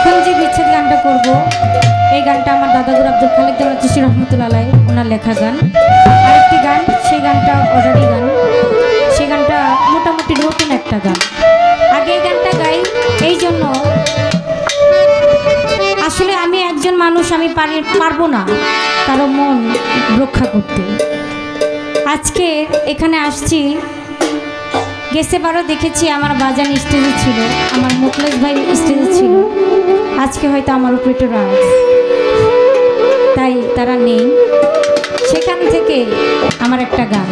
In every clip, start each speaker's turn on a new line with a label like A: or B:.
A: এখন যে বিচ্ছেদ গানটা করব এই গানটা আমার দাদাগুরু আব্দুল খালেক দেওয়ান চিশতি রহমতুল্লাহ আলাইহি ওনার লেখা গান। আরেকটি গান সেই গানটা অর্ডারি গান, সেই গানটা মোটামুটি নতুন একটা গান। আগে এই গানটা গাই এই জন্য, আসলে আমি একজন মানুষ, আমি পারবো না কারো মন রক্ষা করতে। আজকে এখানে আসছি, গেছে বারো দেখেছি আমার বাজান স্টেজে ছিল, আমার মুখলেশ ভাই স্টেজে ছিল, আজকে হয়তো আমার উপর একটু রাগ, তাই তারা নেই। সেখান থেকে আমার একটা গান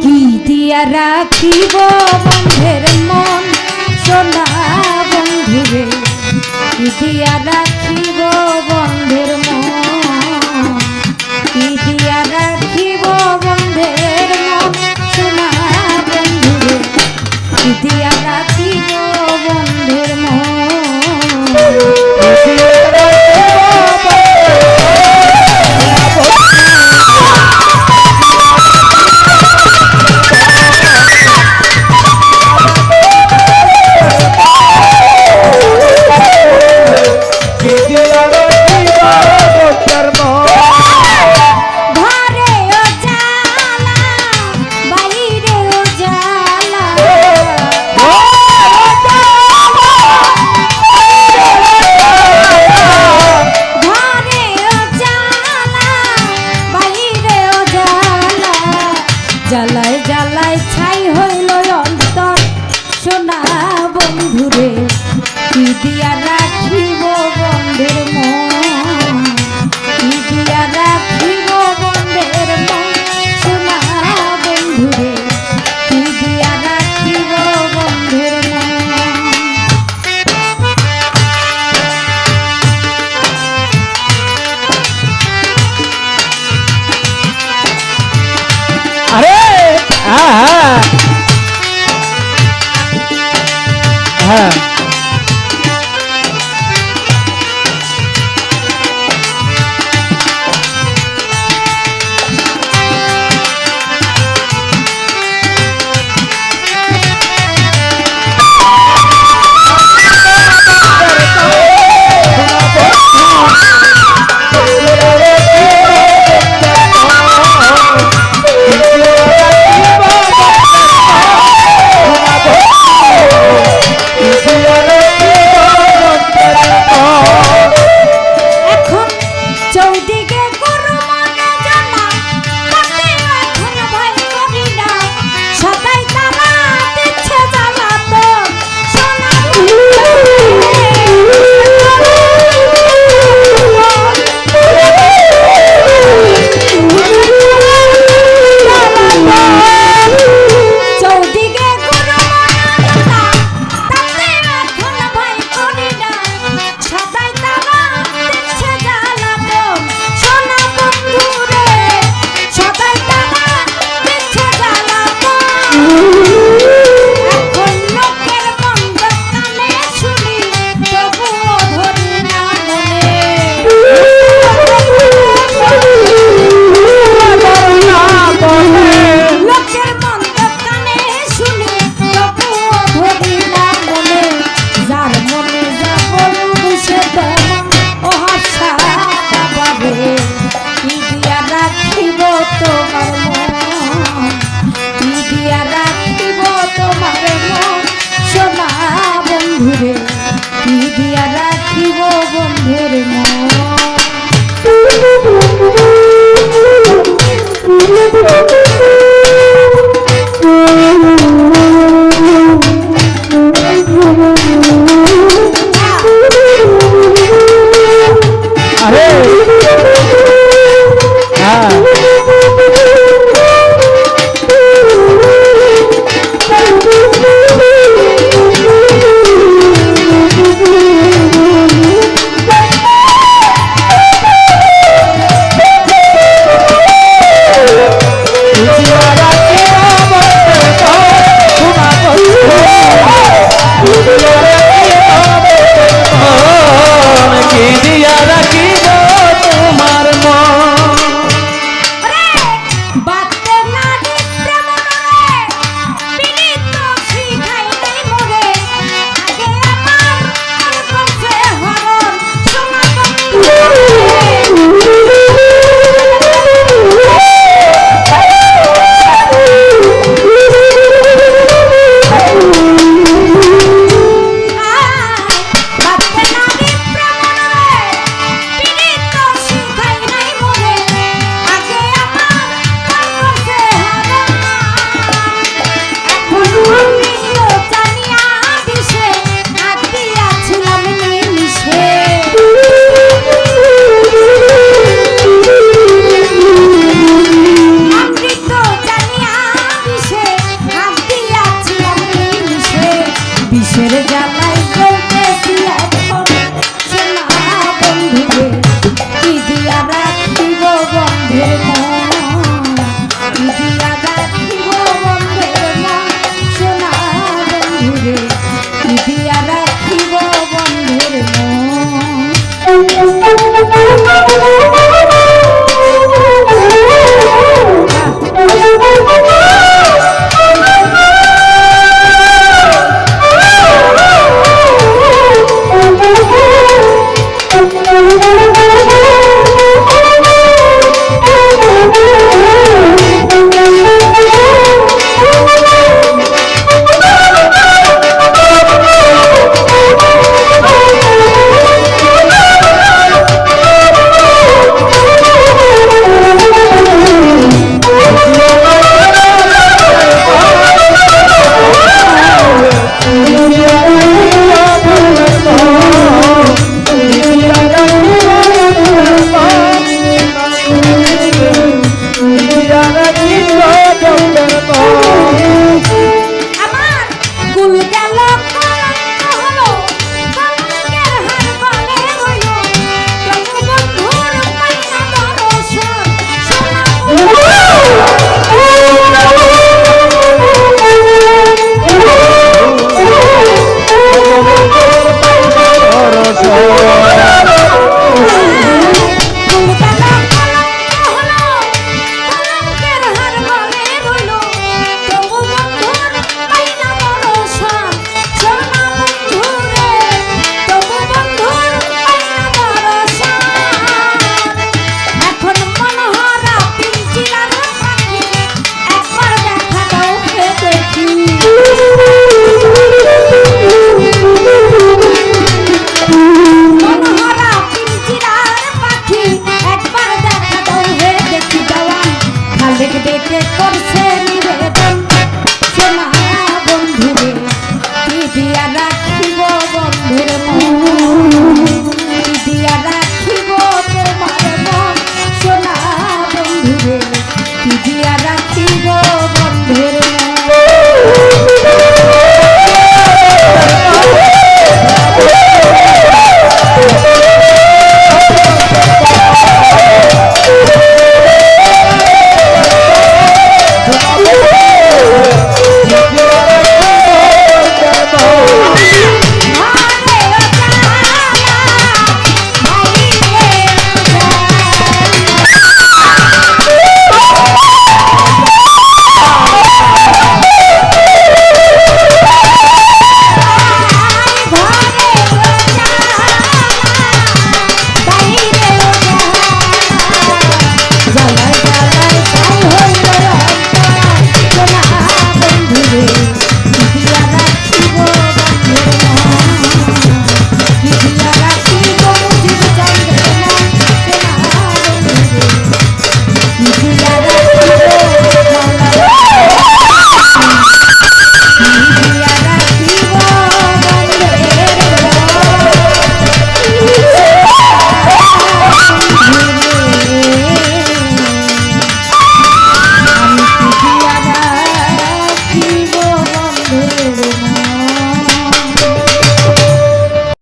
A: কি দিয়া রাখিব বন্ধের মন, সোনা বন্ধুরে কি দিয়া রাখিব বন্ধের মন, কি দিয়া রাখিব বন্ধের মন, সোনা বন্ধুরে কি দিয়া রাখিব বন্ধের মন। জ্বালায় জ্বালায় ছাই হইল অন্তর, সোনা বন্ধুরে কি দিয়া রাখিব বন্ধের মন, কি দিয়া রাখিব বন্ধের মন, সোনা বন্ধুরে কি দিয়া রাখিব বন্ধের মন।
B: আরে হ্যাঁ হ্যাঁ তোমার